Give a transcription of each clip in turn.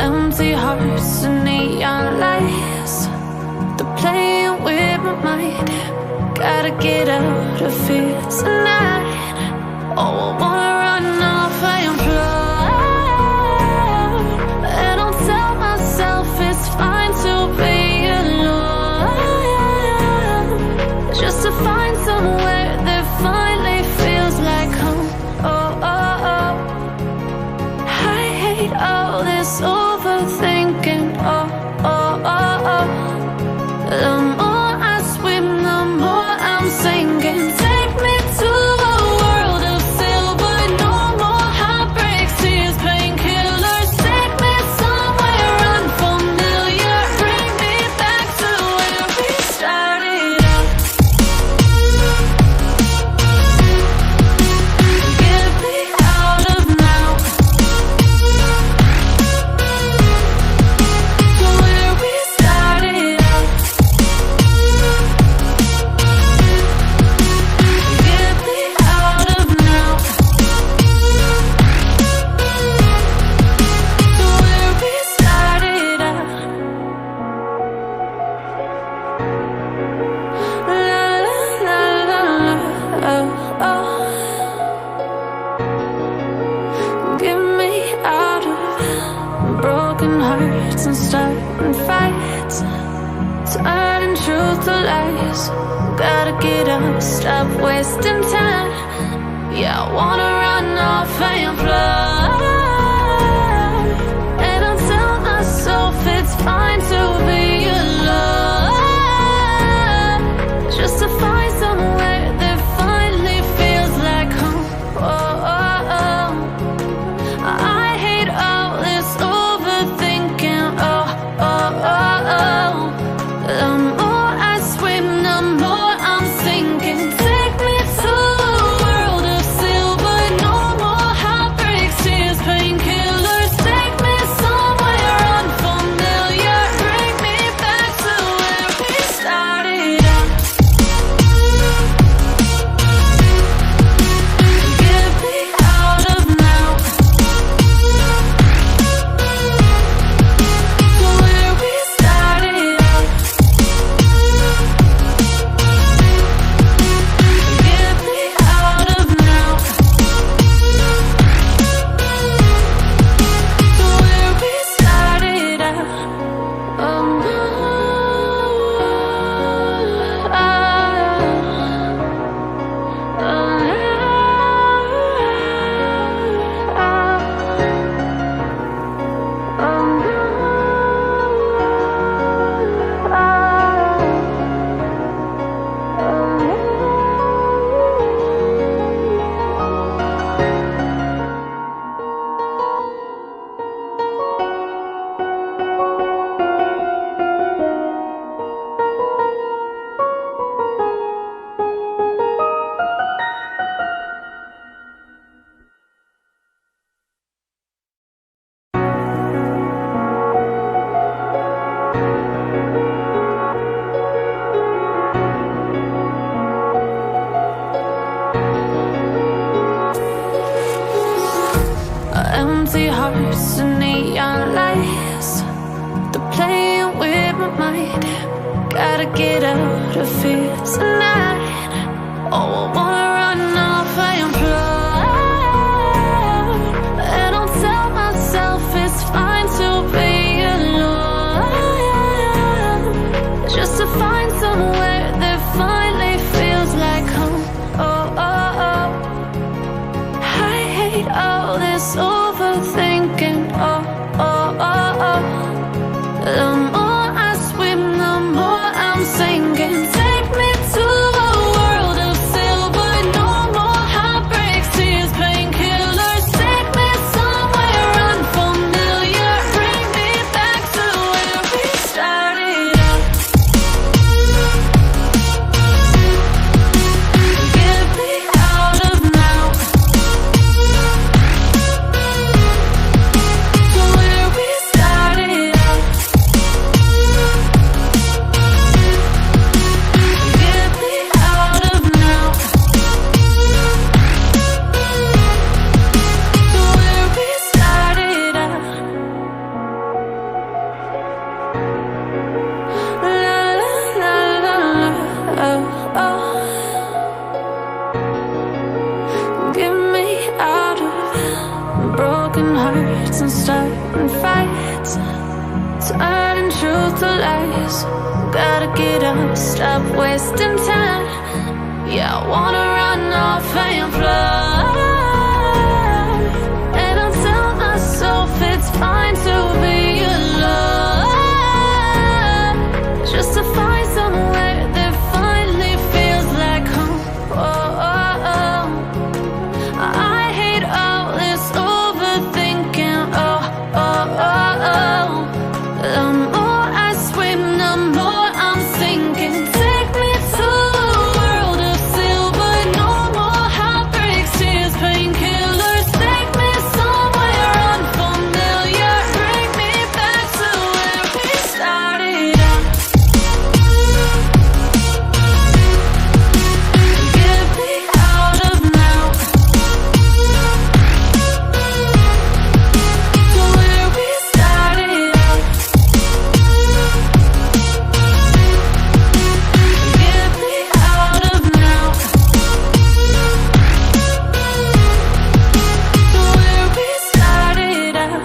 Empty hearts and neon lights, they're playing with my mind. Gotta get out of here tonight. Oh, I wanna run off and fly, and I'll tell myself it's fine to be alone, just to find somewhere that finally feels like home. Oh, oh, oh. I hate all this overthinking. Oh, oh, oh, oh. The more I swim, the more I'm sinking. Take me to a world of silver. No more heartbreaks, tears, painkillers. Take me somewhere unfamiliar. Bring me back to where we started out. Get me out of now, to where we started out. Get me out of now, to where we started out. La la la la la, oh, oh. Get me out of broken hearts and starting fights, turning truth to lies. Gotta get up, stop wasting time. Yeah, I wanna run off and fly, and I'll tell myself it's fine to be alone, just to find somewhere that finally feels like home. Oh, oh, oh. I hate all this overthinking. Oh, oh, oh, oh. The more I swim, the more I'm sinking. Take me to a world of silver. No more heartbreaks, tears, painkillers. Take me somewhere unfamiliar. Bring me back to where we started out. Get me out of now, to where we started out. Get me out of now, to where we started out. Oh, no. Empty hearts and neon lights, they're playing with my mind. Gotta get out of here tonight. Oh, I wanna run off and fly, and I'll tell myself it's fine to be alone, just to find somewhere that finally feels like home. Oh, oh, oh. I hate all this overthinking. Oh, oh, oh, oh. The more I swim, the more I'm sinking. Take me to a world of silver. to lies. Gotta get up, stop wasting time. Yeah, I wanna run off and fly. And I'll tell myself it's fine to be alone, just to find somewhere that finally feels like home. Oh, oh, oh. I hate all this overthinking. Oh, oh, oh, oh. The more I swim, the more I'm sinking. Take me to a world of silver. No more heartbreaks, tears, painkillers. Take me somewhere unfamiliar. Bring me back to where we started out. Get me out of now, to where we started out. Get me out of now, to where we started out.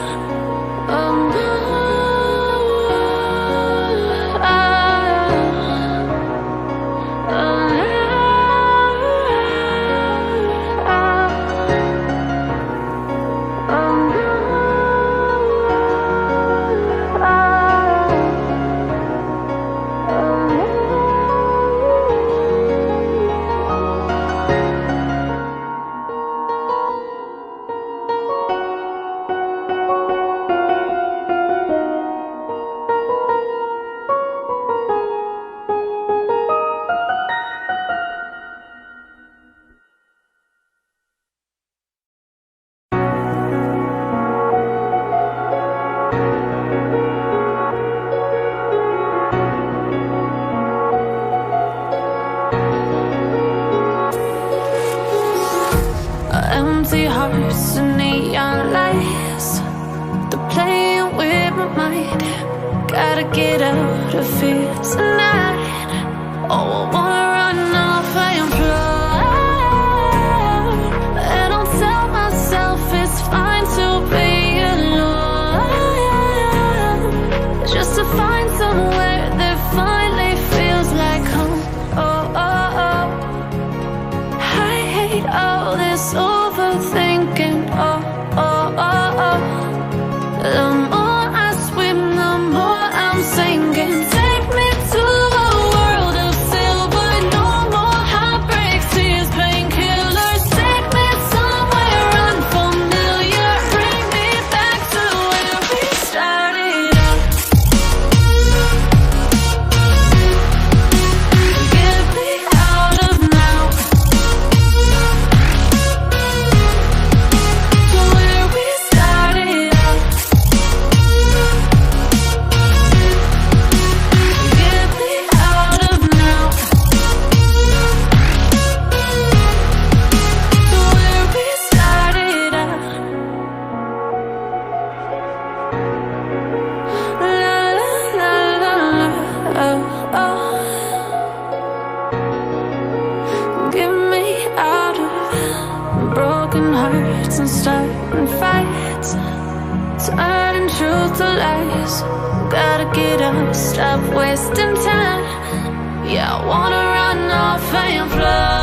Oh, no. Empty hearts and neon lights, they're playing with my mind. Gotta get out of here tonight. Oh, I wanna run off and fly. And I'll tell myself it's fine to be alone, just to find somewhere that finally feels like home. Oh, oh, oh. I hate all this overthinking. Oh, oh, oh, oh. The more I swim, the more I'm sinking. Take me to a world of silver. No more heartbreaks, tears, painkillers. Take me somewhere unfamiliar. Bring me back to where we started out. Get me out of now, to where we started out. Get me out of now, to where we started out. La la la la la, oh, oh. Get me out of broken hearts and starting fights, turning truth to lies. Gotta get up, stop wasting time. Yeah, I wanna run off and fly.